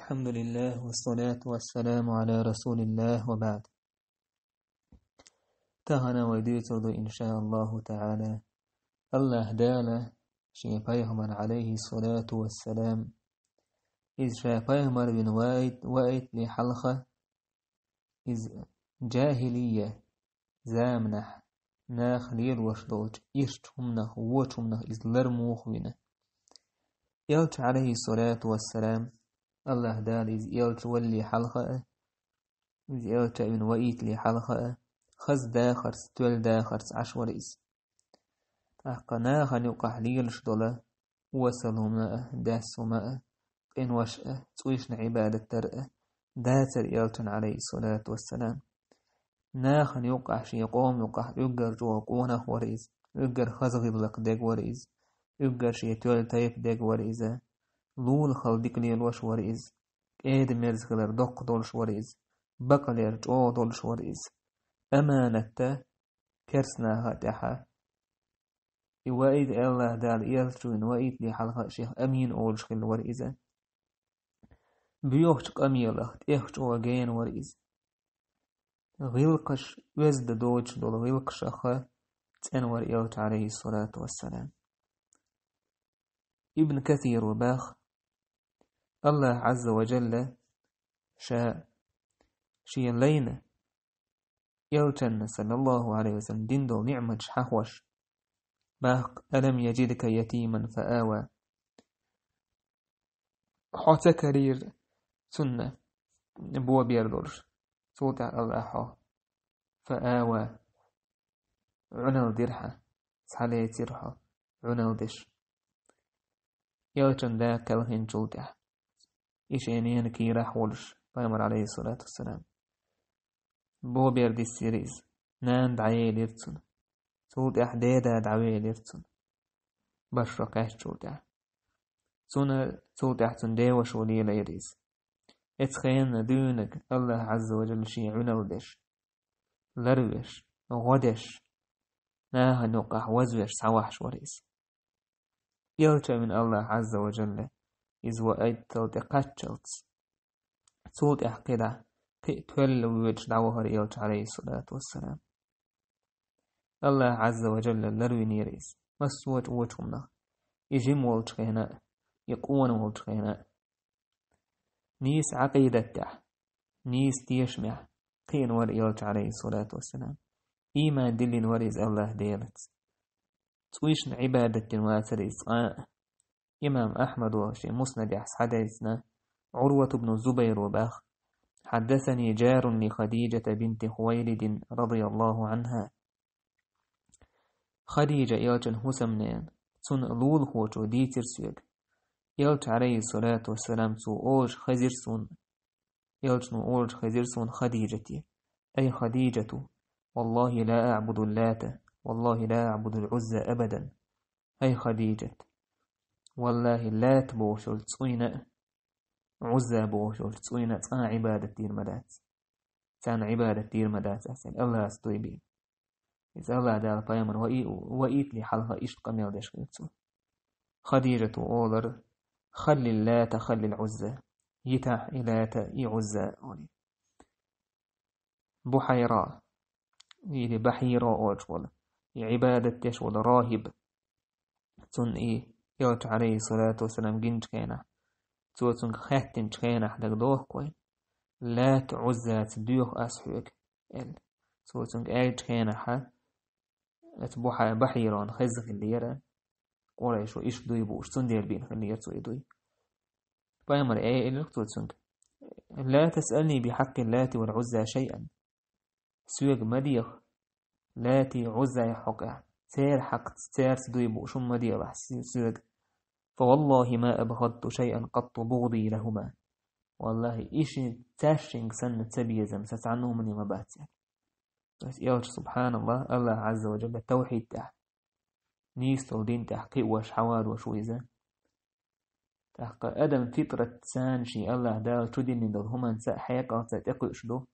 الحمد لله والصلاة والسلام على رسول الله وبعد. تهنا وديتر إن شاء الله تعالى الله دالا شي بيهمر عليه الصلاة والسلام إذ شا بيهمر بن وايت لحلقة إذ جاهلية زامنح ناخ ليل وشدوج إشتهمنه ووشمنه إذ لرموخ بنا يلت عليه الصلاة والسلام الله دال إذ يلت ولي حلقة إذ يلت من وإيت لي حلقة خز داخرس تول داخرس عشور إذ أحقناها نوقع ليلش دولا وصلهما داسهما إن وشأ تويشن عبادة ترأ داتر يلتن عليه الصلاة والسلام ناخ نوقع شي قوم يوقع يقر جو قونه ورئيز يقر خزغي بلق ديق ورئيز يقر شي تول تايب ديق ورئيزة لول خلدك ليلوش ورئيز إيد مرزغلر دق دولش ورئيز بقلير جو دولش ورئيز أمانة كرسنا هاتحا وإذ الله دال يلتون وإذ لي حلقة شيخ أمين أولش خل ورئيزة بيوخش أميلة إيخش وغين ورئيز غيلقش وزد دوش دول غيلقش أخا تنور يلت عليه الصلاة والسلام. ابن كثير وباخ الله عز وجل شاء شي لينا يلتن صلى الله عليه وسلم دين دول نعمة حخوش باق ألم يجدك يتيما فآوى حتى كرير سنة بوا بيردورش صوت الله حا فآوى عنل درحة سحلي ترحة عنل دش يلتن دا كالهن جلدح إيش إنيان كي راح ولش بامر عليه الصلاة والسلام بوا بيردي السيريز نان دعيه ليرتسن صوت أحدادا دعوية ليرتسن بشرق أشجودا سنة صوت أحسن ديوش ولي ليريز اتخين دونك الله عز وجل شي عنودش لروش غدش ناها نقح وزوش سواحش وريز يلتا من الله عز وجل إذ وأيد تلتقاتشلت صوت أحقدا تقتل ويوش دعوه يلتا عليه الصلاة والسلام الله عز وجل لروي نيريز مسوت وجهنا يجم والتخينا يقون والتخينا نيس عقيدة تح نيس تيشمع قين ورئيلت عليه الصلاة والسلام إيمان دلين وريز الله ديلت تويشن عبادة واتريز إمام أحمد وشي مسند يحس حديثنا عروة بن الزبير وباخ حدثني جار لخديجة بنت خويلد رضي الله عنها خديجة يلتن هسمنين تن لول خوشو ديتر سيق يلت عليه الصلاة والسلام سو أوج خزرسون يلتن أوج خزرسون خديجتي أي خديجة والله لا أعبد اللات والله لا أعبد العزى أبدا أي خديجة والله لا تبوشل تسوين عزى بوشل تسوين تان عبادة دير مدات تان عبادة دير مدات أسأل الله أستويبين إذا الله دال بايمن وإيت لي حلها إيش قميل دشكيتسو خديجة أولر خلي اللات خلي العزى يتح إلات يعزى أولي بحيرا إلي بحيرا أوجول عبادة تشول راهب تن يوت عليه الصلاة والسلام جنج كينا تن خاتن كينا حدق دوه كوين لا تعزى تدوه أسحوك تن أيج كينا حد أتبوحا بحيران خزق الليرة قريش وإيش دوي بوش تندير بين خلية دوي بايمر أي إلكتو تنك لا تسألني بحق اللات والعزى شيئا سويق مديخ لاتي عزى حقا سير حق سير دوي بوش مديخ سويق فوالله ما أبغضت شيئا قط بغضي لهما والله إيش تاشنك سنة سبيزم ستعنه مني مباتي بس يوش سبحان الله الله عز وجل التوحيد تح نيستو دين تحقيق وش حواد وشويزة تحقيق أدم فطرة سانشي الله دال تدين ندل هما نساء حيقا تتقش له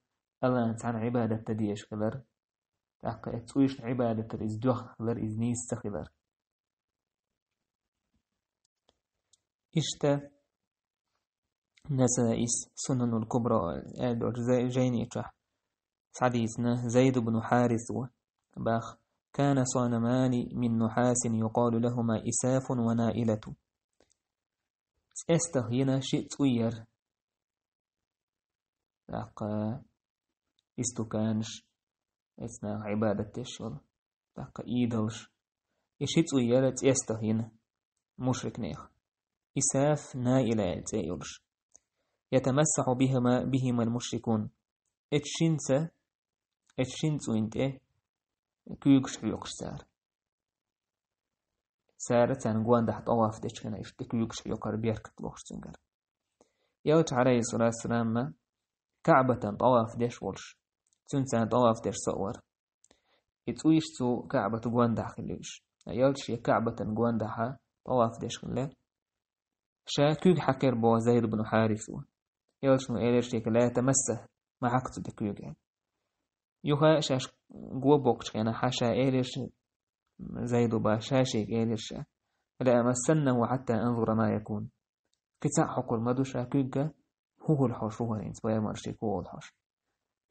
الله نسان عبادة تديش خلر تحقيق تسويش عبادة الإزدوخ خلر إز نيست خلر إشتا نسائس سنن الكبرى جيني حديثنا زيد بن حارث باخ كان صنمان من نحاس يقال لهما إساف ونائلة استهينا شيء طوير استكانش اسنا عبادة الشغل إيدلش إشي طوير استهينا مشرك نيخ إساف نائلة تيولش يتمسح بهما المشركون اتشنس وينت كيوكش حيوكش سارة تنقوان ده طواف ديش كنا كيوكش حيوكر بيركت لوكش تنقر يوت عليه الصلاة والسلام كعبة طواف ديش ولش تنسان طواف ديش صور اتويش تو كعبة قوان ده خليش يوتش كعبة قوان ده طواف ديش خلي شا كيوك حكر بو زيد بن حارث يوتش نو إيليش لا تمسه ما حكت دكيوك يوها شاش قوة بوكش كنا حاشا إيليش زيد باشاشيك إيليش لا أمسنه حتى أنظر ما يكون كتاع حقول مدوشا كيوكا هو الحوش هو إنس بايا مرشيك هو الحوش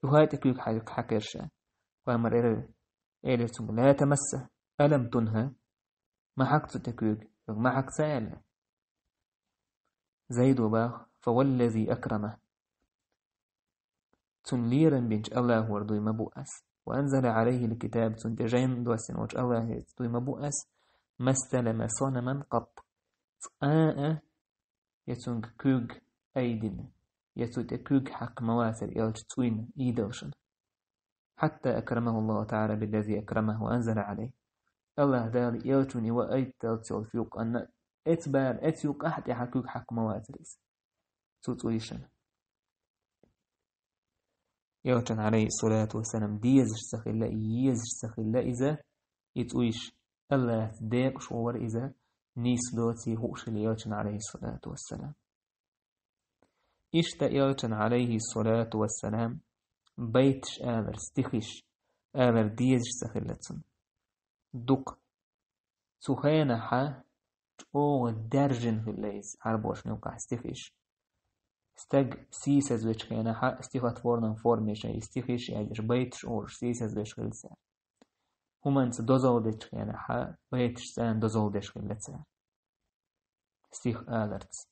يوها تكيوك حكرشا وامر إيليش لا تمسه ألم تنهى ما حكت تكيوك ما حكت سأل زيد باخ فوالذي أكرمه تنليرا بنج الله وردوي مبؤس وأنزل عليه الكتاب تنتجين دوسن وج الله دوي مبؤس ما استلم صنما قط يتونج كوج أيدن يتوت كوج حق مواسر يلج توين إيدوشن حتى أكرمه الله تعالى بالذي أكرمه وأنزل عليه الله دال يلجوني وأيد تلتل فيوق أن اتبار اتيوق أحد يحكوك حق مواسر توتويشن يوتن عليه الصلاة والسلام ديزش سخلا يزش سخلا إذا يتويش الله تديق شعور إذا نيس دوتي هوش ليوتن عليه الصلاة والسلام إشتا يوتن عليه الصلاة والسلام بيتش آمر استخيش آمر ديزش سخلتن دق سخينا حا او درجن في الليز عربوش نوقع استخيش استج سيسز ويش كينا حق استيخات فورنا فورميش استيخيش يعجش بيتش أورش سيسز ويش خلسان هما انت دوزول ديش كينا حق بيتش سان دوزول ديش خلسان استيخ آلرتس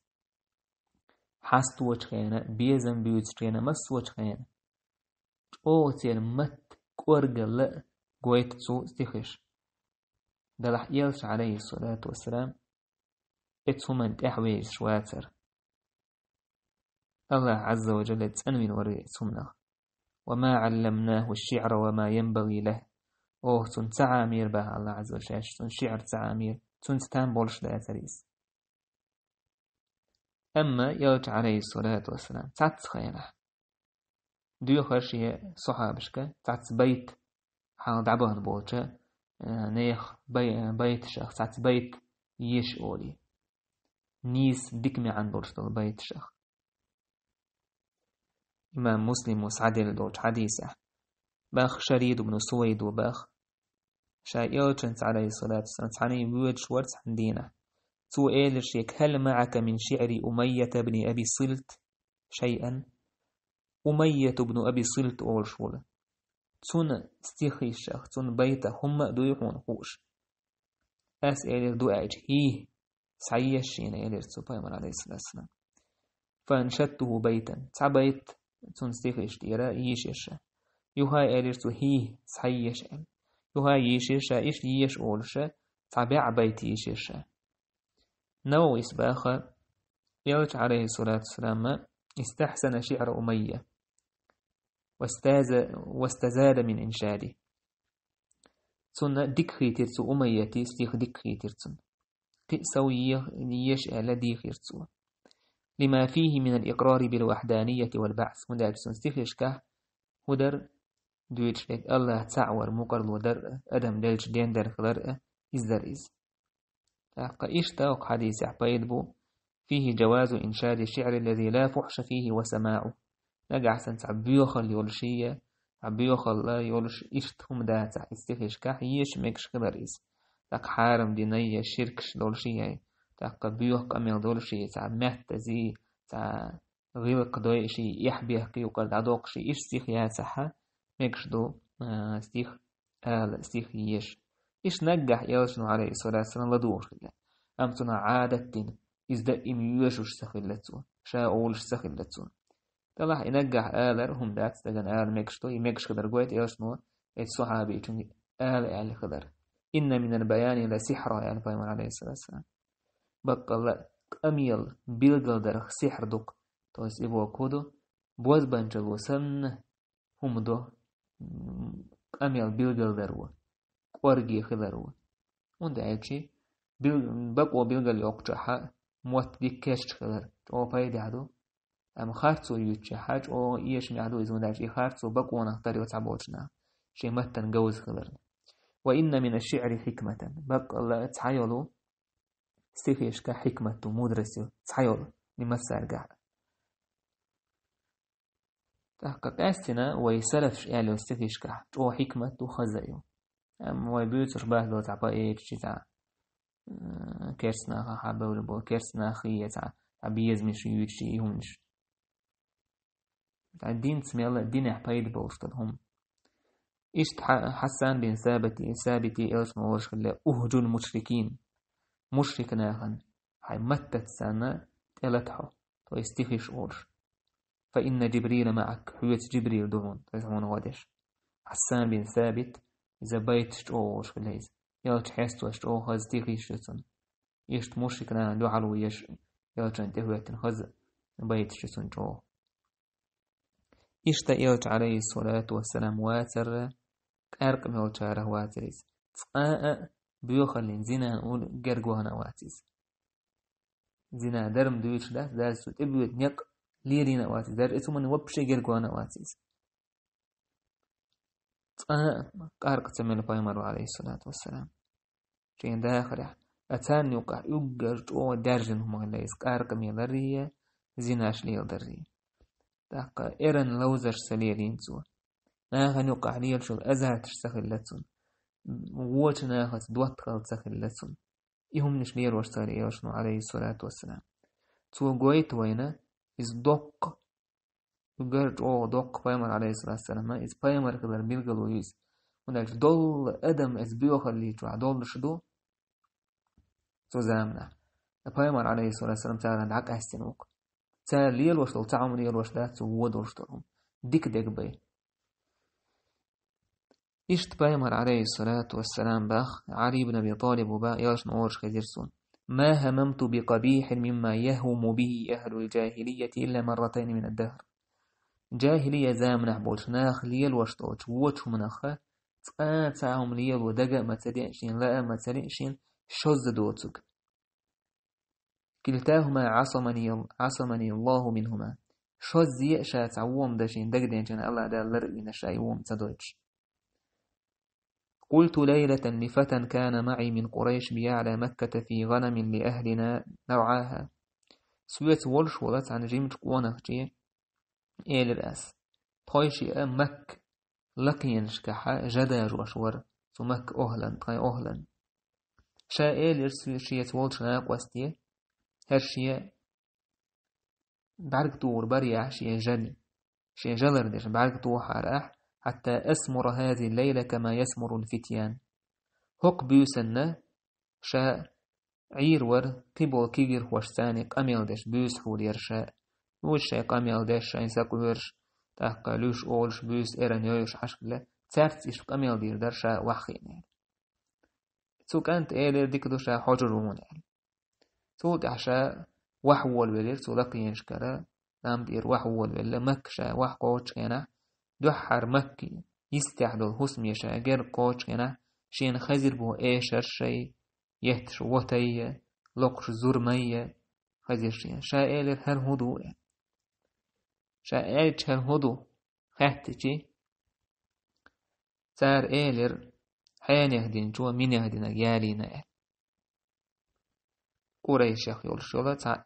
حست ويش كينا بيزن بيوتش كينا مس ويش كينا او تيل مت كورجل لا قويت تسو استيخيش دلح يلش عليه الصلاة والسلام اتهما انت احويج شواتر الله عز وجل تنوين ورئيسهمنا وما علمناه الشعر وما ينبغي له أوه تن تعامير به الله عز وجل تن شعر تعامير تن تنبولش لا تريس أما يوج عليه الصلاة والسلام تعت خيانة ديو خرشي صحابشك تعت بيت حال دعبان بولشة نيخ بيت شخص تعت بيت يش أولي نيس دكمي عن بولش بيت شخص إمام مسلم وسعدل دوج حديثة باخ شريد بن سويد وباخ شايوتشنت عليه الصلاة والسلام تعني بيوت شورت عندنا تو إيلشيك هل معك من شعر أمية بن أبي صلت شيئا أمية بن أبي صلت أول شولا تون استيخيشة تون بيته هم دويحون خوش أس إيلر دو أعج هي سعيشين إيلر سبحانه عليه الصلاة والسلام فانشدته بيتا تعبيت تون استيخيش ديرا يشيشة يوهاي إيلر تو هي سعيشة يوهاي يشيشة إيش يش أولشة تعبع بيت يشيشة نووي سباخة يلج عليه الصلاة والسلام استحسن شعر أمية واستزاد من إنشاده تون دكخي ترسو أمية تستيخ دكخي ترسو سوي يشأ لدي خيرتو لما فيه من الإقرار بالوحدانية والبعث مدار سنستيخش كه هدر دويتش لك الله تعور مقرل ودر أدم دلج دين در خلر إزدر إز إيش تاوق حديث عبايد بو فيه جواز إنشاد الشعر الذي لا فحش فيه وسماعه نقع سنت عبيوخل يولشية عبيوخل لا يولش إشتهم داتا استيخش كه يش مكش خلر إز تاق حارم دينية شركش دولشية تاق بيوخ أميل دولشية تا مهت زي تا غيق دوي شي يحبيه كي وقد عدوق شي إيش سيخ ياسحة ميكش دو ستيخ ستيخ يش إيش نجح يلشنو عليه الصلاة والسلام لدوش كده أمتنا عادة إزدا إميوشوش سخلتسو شا أولش سخلتسو طلع ينجح آلر هم دات تجن ميكش دو يميكش قدر قويت يلشنو الصحابي توني آل خضر إن من البيان لسحرة يعني فايمر عليه الصلاة والسلام بقى أميل بيلغل درخ سحر دوك تويس إبو كودو بوز بانجلو سن هم دو أميل بيلغل درو قورجي خضرو وند عيشي بقوا بيلغل يوقجحا موت دي كيش خضر او فايدي عدو أم خارتو يوتشي حاج او إيش ميعدو إزون داجي خارتو بقوا نختار وتعبوشنا شي متن جوز خضر وإن من الشعر حكمة بق الله تحيلو استيخيش كحكمة مدرسة تحيلو لما سارجع تحقق أستنا ويسلف يعني استيخيش كح جو حكمة وخزايو أم ويبيوتر باه لو تعبا إيه تشيتا كيرسنا حابة ولا كيرسنا خية تعبيز مش يوتشي همش الدين تسمي الله الدين يحبايد بوشتهم إشت حسان بن ثابتي إلش مورش خلا أهجو المشركين مشرك ناخن هاي متت سنة تلتحو تو يستخيش أورش فإن جبريل معك حويت جبريل دون تسمون غادش حسان بن ثابت إذا بيت أورش خلا يلش حستو أشت أو خز تخيش شتن إشت مشرك ناخن دو علو يش يلش انتهويت خز بيت شتن جو إشت إلش عليه الصلاة والسلام واتر كارك ميوتشاره واتريز تقاء بيوخلين زنا نقول جرجوهنا واتيز زنا درم دويش ده دار سوت ابيوت نيق ليرينا واتيز دار اسمه وبشي جرجوهنا واتيز تقاء كارك تسمين بايمر عليه الصلاة والسلام شين داخل أتان يوقع يوجر أو درجن هم عليه كارك ميلرية زناش ليل دري داق إيرن لوزش سليلين سوا ناهن يوقع ليل شو أزهر تشتغلتون ووش ناخذ دوت خلط سخلتون إهم نش ليل واشتغل إيوشنو عليه الصلاة والسلام تو قويت وينا إز دوق يقرج أو دوق بايمر عليه الصلاة والسلام إز بايمر كدر بيلغلو يز ونالش دول أدم إز بيوخل ليتوا دول شدو تو زامنا بايمر عليه الصلاة والسلام تعالى دعك أحسنوك تعالى ليل واشتغل تعام ليل واشتغل تو ودول شتغل ديك بي إشت بايمر عليه الصلاة والسلام باخ علي بن أبي طالب وبا يلش نورش خزيرسون ما هممت بقبيح مما يهم به أهل الجاهلية إلا مرتين من الدهر جاهلية زامنح بولشناخ ليل واشتوش ووش منخة تقاتعهم ليل ودقا ما تدعشين لا ما تدعشين شز دوتك كلتاهما عصمني الله منهما شز يأشا تعوم داشين دقدين جن الله دا لرئينا شايوم تدوش قلت ليلة لفتى كان معي من قريش بيعلى مكة في غنم لأهلنا نرعاها سويت ولش ولت عن جيمج قوانخجي إيل الأس طيشي مك لقينش كحا جدا جوشور سمك أهلا طي أهلا شا إيل شيت ولش ناقوستي هرشي بعرق دور بريع شي جلي شي جلر ديش بعرق دور حرح حتى أسمر هذه الليلة كما يسمر الفتيان هق بيوسن شاء عير ور قبل كيجر وشتاني قميل دش بيوس حول يرشاء وش قميل دش شاين ساكوهرش تحقا لوش أولش بيوس إيران يوش حشكلة تارت إش قميل دير درشاء وحخين سوك أنت إيلر ديك دوشا حجرون سوك عشاء وحول بلير سولقين شكرا نام دير وحول بلير مكشا وحقوش كينا دوحر مكي يستعدل حسم يشا غير قوش كنا شين خزر بو ايشر شي يهتش وطي لقش زرمي خزر شين شائل هر هدو شائل هر هدو خاتتي سار ايلر حيان يهدين جو من يهدين يالينا قريش يخيول شولة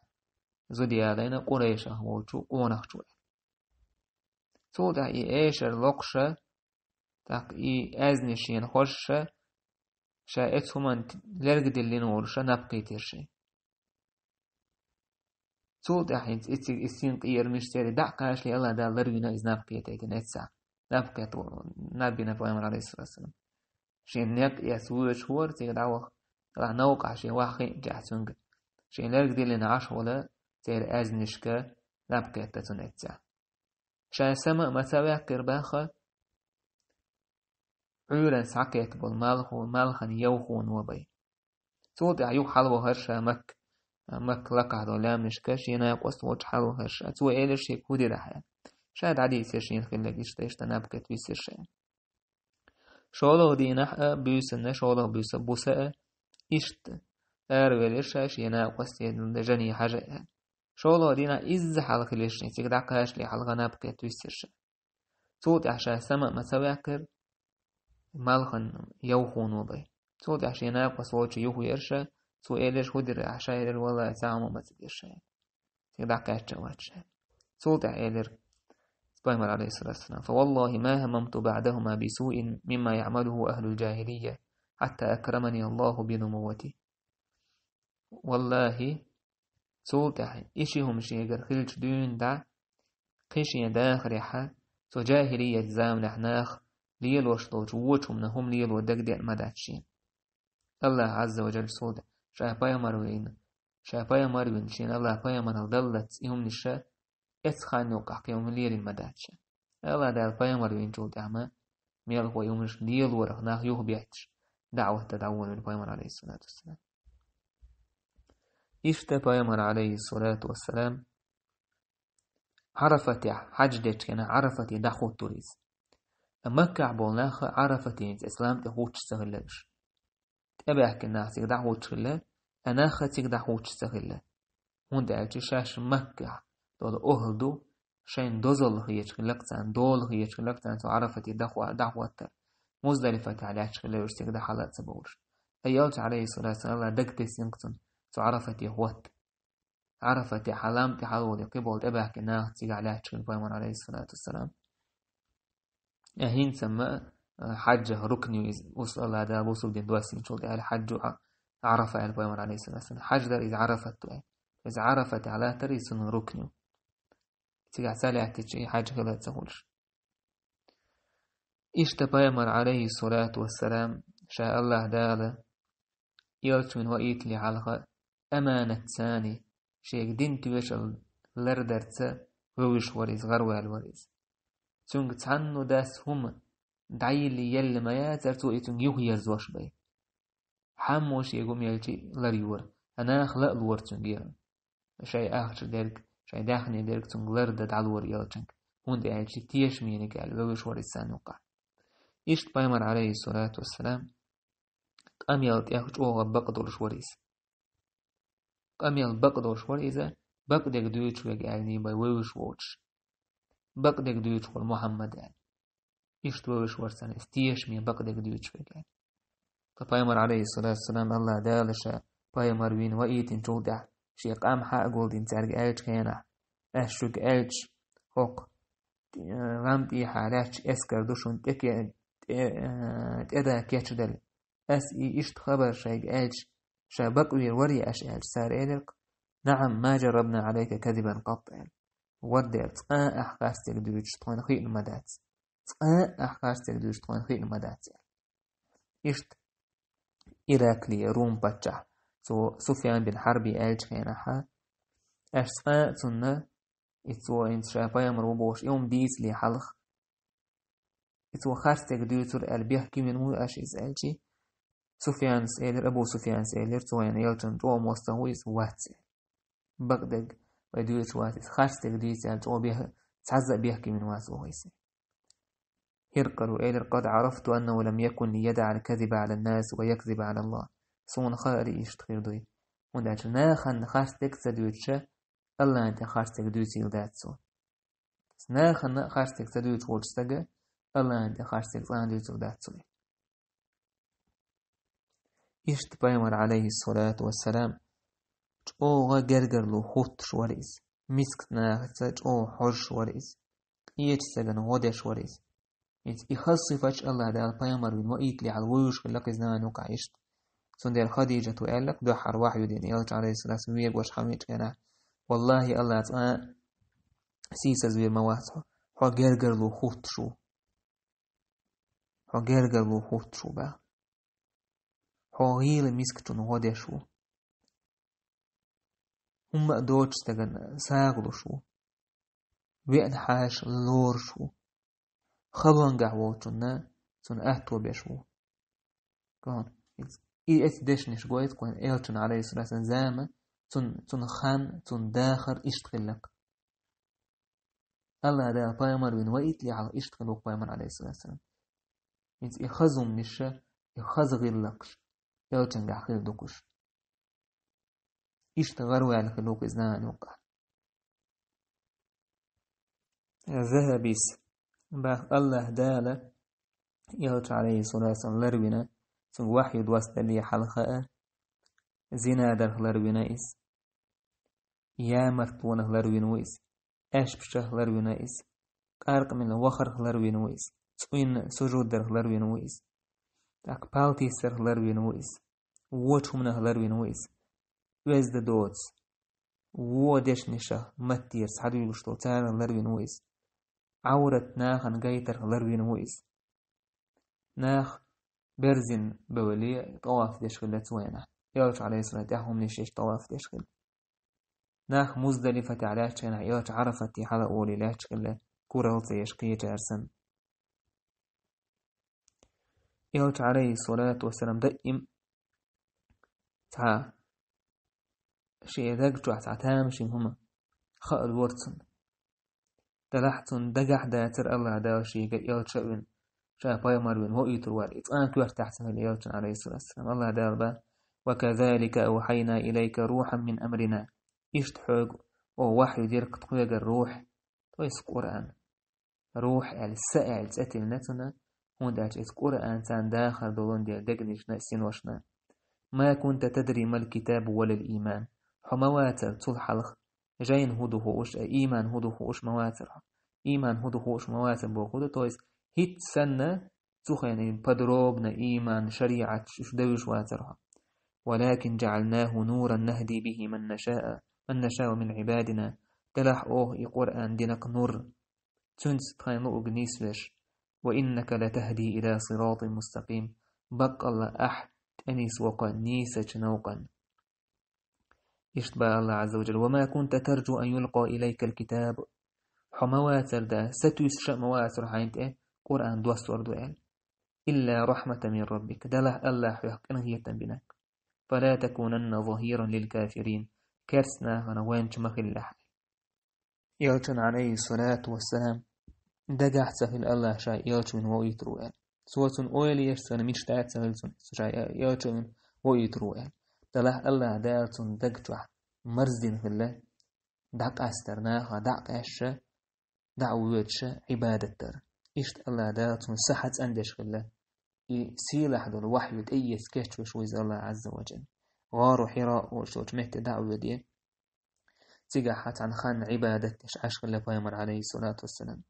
زدي علينا قريش يخيول جو قونخ جو تودا ايشر لقشة تاق ازنشين خوشة شايت همان لرق دلين ورشة نبقي ترشي صوت أحد إسين قير مشتري دعكاش لي الله دا لروينا إز نابقيتك نتسع نابقيت نبينا بيامر عليه الصلاة والسلام شين نيق يسوي شهور تيجي دعوة راح نوقع شيء واحد جاهزونج شين لرق دي لنا عش ولا تير أزنشكا نابقيت تنتسع شا سما مساوي قرباخة عورا سعكيت بالمالخن يوخون وبي صوت عيو حلو هرشا مك لقع دولام نشكش ينا قص وجه حلو هرشا تو إيلش شيء كودي رحيا شاهد عدي يسيرشين خلق يشتيشتا نابكت ويسيرشين شوله دينا بيسن شوله بيس بوساء إشت أرويلش ينا قص يدجني حاجة شوله دينا إز حلق ليشني تقدع قاش لي حلقة نابكت ويسيرشين صوت عشا سما مساوي مالخن يوخون وبي صوت عشان ناقص وجه يوهو يرشا سو إيلش هدر عشاير والله سامو ما تديرشا تقدع كاتشا واتشا صوت إيلر سبايمر عليه الصلاة والسلام فوالله ما هممت بعدهما بسوء مما يعمله أهل الجاهلية حتى أكرمني الله بنموتي والله صوت إشيهم شيغر خلج دون دع قشي داخرحة سو جاهلية زام نحناخ ليل وشطوج ووچهم نهم ليل ودق دي مداتشين الله عز وجل صودا شاپايا مروين شين الله بايا من الدلت يوم نشا اتخان يوقع يوم ليل المداتش الله دال بايا مروين جول دعما ميل هو يومش ليل ورخناه يوه بيعتش دعوة تدعون من بايا عليه الصلاة والسلام إشتا بايا عليه الصلاة والسلام عرفتي حجدت كان عرفتي دخو التوريز مكة بولناخ عرفتي إسلام تهوش سهلش تبع كنا تقدر هوش سهلة أنا تقدر هوش سهلة هون ده شاش مكة دول أهدو شين دوزل هي شلقتان دول هي شلقتان تو عرفتي دعوة مزدلفة على شغلة تقدر حالات سبورش أيات عليه الصلاة والسلام دقت سينقتن تو عرفتي هوت عرفتي حلامتي حلولي قبل تبع كنا تقدر على شغل بايمر عليه الصلاة والسلام أهين سما حج ركني وصل هذا وصل دين دواسين شو ده الحج عرفة البيامر عليه الصلاة والسلام حج ده إذا عرفت إذا عرفت على تريسن ركني تيجي سالع تجي حج خلا تقولش إيش تبيامر عليه الصلاة والسلام شاء الله داله يلش من وقيت لي على أمانة ثاني شيء دين تويش لردرت ووش وريز غروال وريز تونغ تعنو داس هم دعيلي يل ما ياترتو إتونغ يوه يزوش بي حموش يقوم يلجي لريور أنا أخلق الور تونغ يل شاي آخر ديرك شاي داخني ديرك تونغ لردد على الور يلجنك هون دي يلجي تيش ميني قال ووش ورسان وقع إشت بايمر عليه الصلاة والسلام قام يلت يخج أوغا بقدرش وريس قام يل بقدرش وريزة بقدر دويتش ويقالني باي ووش ووش بقدر دويتش والمحمد يعني إيش ووش ورسان استيش مي بقدر دويتش ويقال فبايمر عليه الصلاة والسلام الله دالشا بايمر وين وإيتين جودع شي قام حق قولدين تارق ألج كينا أشوك ألج هوق غامت إي حالاتش أسكر دوشون تأدا كيتشدل أس إي إشت خبر شايق ألج شابقوير وري أش ألج سار إلق نعم ما جربنا عليك كذبا قط ودر تقا أحقاستك دويتش طوان خيء المدات تقا أحقاستك دويتش طوان خيء المدات إشت إراكلي روم باتشا سفيان بن حربي ألج كيناحا أشتقا تنا إتو إنت شابايا مروبوش يوم ديس لي حلق إتو خارستك دويتر البيحكي من مو أش إز ألجي سفيان سيلر أبو سفيان سيلر توين يلتن جو موستهويس واتسي بقدق ودويت واتس خارستك دويتر جو بيه تعزق بيحكي من واسوهيسي هرقل إيلر قد عرفت أنه لم يكن ليدع الكذب على الناس ويكذب على الله سون خاري يشتغل دوي ونداش ناخن خارستك سدويتشا الله أنت خارستك دويتيل داتسو ناخن خارستك سدويت وورستجا الله أنت خارستك سدويتيل داتسو إشت بايمر عليه الصلاة والسلام جوغا جرجر لو خوت شواريز مسك ناخت جو حر شواريز إيش سجن غدا شواريز يخصفش الله ده بايمر من وقيت لي على الوش خلق زمان وقعشت سندر خديجة وقالك دحر وحي دين يلج عليه الصلاة والسلام ويقوش حميت كنا والله الله تعالى سيسا زوير مواسح حو جرجر لو خوت شو حو جرجر لو خوت شو با حو غيل مسكتون غودي شو هم دوتش تغن ساغلو شو وين حاش لور شو خلوان قعوتنا تون أهتو بيشو كون إي إت دشنش قويت كون إلتون عليه الصلاة والسلام زامة تون خان تون داخر إشتغلك الله دا بايمر وين وإيت لي على إشتغلوك بايمر عليه الصلاة والسلام إنت إخزم نشا إخز غيرلكش إلتون قاحقير دوكش إشتغروا على خلوك إزنان وقع ذهبيس باخ الله دالة يلتون عليه الصلاة والسلام لربنا تون وحي دوست لي حلقة زنا در لربنا إس يا مرتونه لروينويس اش بشه لروينويس قارق من وخر لروينويس سوين سجود در لروينويس تاك بالتي سر لروينويس ووچمنه لروينويس ويز د دوتس ودش نشه متير سحدو لشتو تار لروينويس عورت ناخن غيتر لروينويس ناخ برزن بولي طواف دشخلت وينه يرجع عليه الصلاة والسلام نشيش طواف دشخل ناخ مزدلفة علاش كان عياش عرفتي حدا أولي لاش كلا كورة يشقية جارسن يرجع عليه الصلاة والسلام دائم تا شيء دقجوا تعتامشين هما خال ورتسن دلحتن دقح داتر الله داشي يرجعون شاء بايمر هو يتروال إتقان كوار تحسن يرجع عليه الصلاة والسلام الله داربا وكذلك أوحينا إليك روحا من أمرنا إشتحوق أو وحي ديرك تقويق الروح تويس قرآن روح السائع السأتل نتنا هون داش قرآن تان داخل دولون ديال دقنش نأسين وشنا ما كنت تدري ما الكتاب ولا الإيمان حمواتر تلحلخ جين هدوه وش إيمان هدوه وش مواتر إيمان هدوه وش مواتر بوخود تويس هيت سنة تخيني بدروبنا إيمان شريعة شدوش واترها ولكن جعلناه نورا نهدي به من نشاء من عبادنا تلح قرآن دينك نور تنس تخين لؤ بنيسوش وإنك لتهدي إلى صراط مستقيم بق الله أحد أنيس وقا نيسة نوقا يشتبع الله عز وجل وما كنت ترجو أن يلقى إليك الكتاب حمواتر دا ستويس شمواتر حينت قرآن دوستور دوال إلا رحمة من ربك دلح الله حيحقنا هي تنبناك فلا تكونن ظهيرا للكافرين كرسنا غنوان مخلح يلتن عليه الصلاة والسلام دقح سهل الله شاء يلتن ويتروال سواتن أولي يشتن مشتات سهلتن يلتن ويتروال دلح الله دالتن دقجح مرزدين خلا دق أسترناها دق أشا دعوتش عبادة در إشت الله دالتن صحت أندش خلا سيلح دول وحي تأيس كشف ويز الله عز وجل غار حراء وشوش مهت دعوة دي تقحت عن خان عبادتش عشق الله بايمر عليه الصلاة والسلام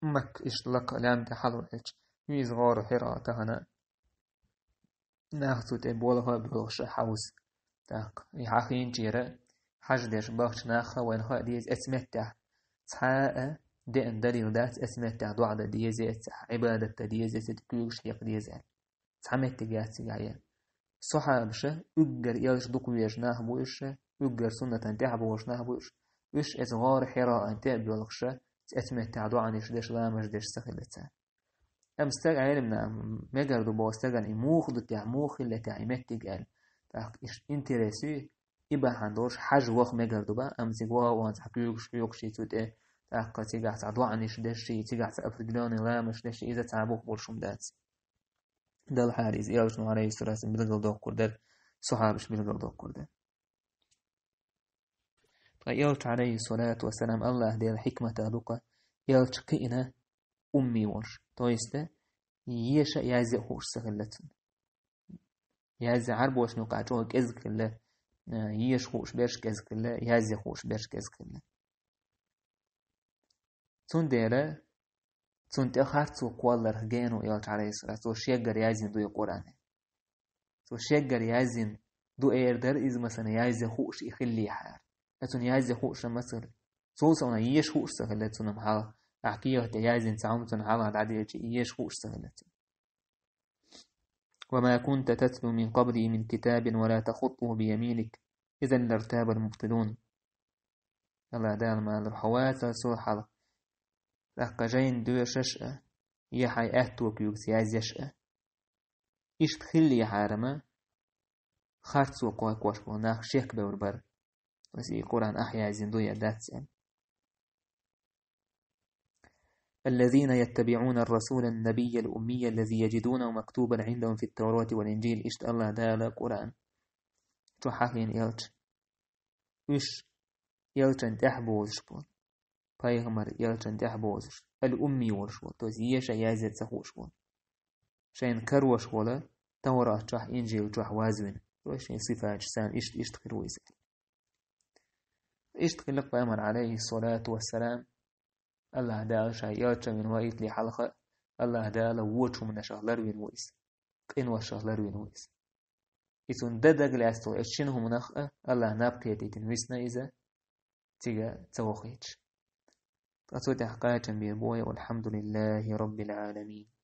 مك إشتلق لام تحلوش ويز غار حراء تهنا ناخذ تبولها بروش حوز تاق يحاقين جيرا حجدش باخش ناخذ وينها ديز اسمته تحاء دين دليل دات اسمته دعاء ديزة عبادة ديزة تكوش يق ديزة تحمت تجات جاية صحابشة أجر يالش دقويش نهبوش أجر سنة تهبوش نهبوش وش إزغار حراء تبيولخشة اسمته دعاء نشدش لا مجدش سخلتها أمستغ علمنا مجردو باستغن إموخ موخ اللي تعمت تقال إش إنترسي إبا هندوش حج وخ مجردو با أمسيقوا وانت حقيقش يوقشي توت تاق تيقع تعدوع نشدشي تيقع تأفرقلون لا مشدشي إذا تعبوك بولشم دات دل حاريز إيالشنو عليه الصلاة والسلام بلغل دوق كردر صحابش بلغل دوق كردر فإيالش عليه الصلاة والسلام الله ديال حكمة لقى إيالش قئنا أمي وش تويسته يشا يازي خوش سهلتن يازي عرب وش نوقع جوك إزك الله يش خوش برشك إزك الله يازي خوش برشك إزك الله تون ديره تون تأخرتو قوالر هجينو إيالش عليه الصلاة تو شيقر يازين دو يقرآن تو شيقر يازين دو إيردر إذ مثلا يازي خوش يخلي حار أتون يازي خوش مثل صوصا يش خوش سهلتون محل أحكيه تيازين تعمتون على عدد يش خوش سهلتون وما كنت تتلو من قبلي من كتاب ولا تخطه بيمينك إذا لارتاب المبطلون الله دال ما الحواسة سوحة لقجين دو ششأة يحي أهتوك يوكسياز يشأة إيش تخلي يا حارمة خارتسو قوك وشبو ناخ شيك بوربر وسي قرآن أحيا زندو يدات يعني. الذين يتبعون الرسول النبي الأمي الذي يجدونه مكتوبا عندهم في التوراة والإنجيل إشت الله دال قرآن تحقين يلج إيش يلجن تحبوز شبون بايغمر يلجن تحبوز الأمي ورشبون توزيش يازر تخوشبون شين كروش ولا توراة تح إنجيل تح وازوين وش صفات سان إشت خرويز إشت خلق بأمر عليه الصلاة والسلام الله دال شيء يلجن من وقت لي حلقة الله دال ووتشو من شهلر وين ويس قين وشهلر وين ويس إذن ددق لاستو إشينهم نخأ الله نبقي تنويسنا إذا تيجا توخيتش أتوتي حقايا بيبوي والحمد لله رب العالمين.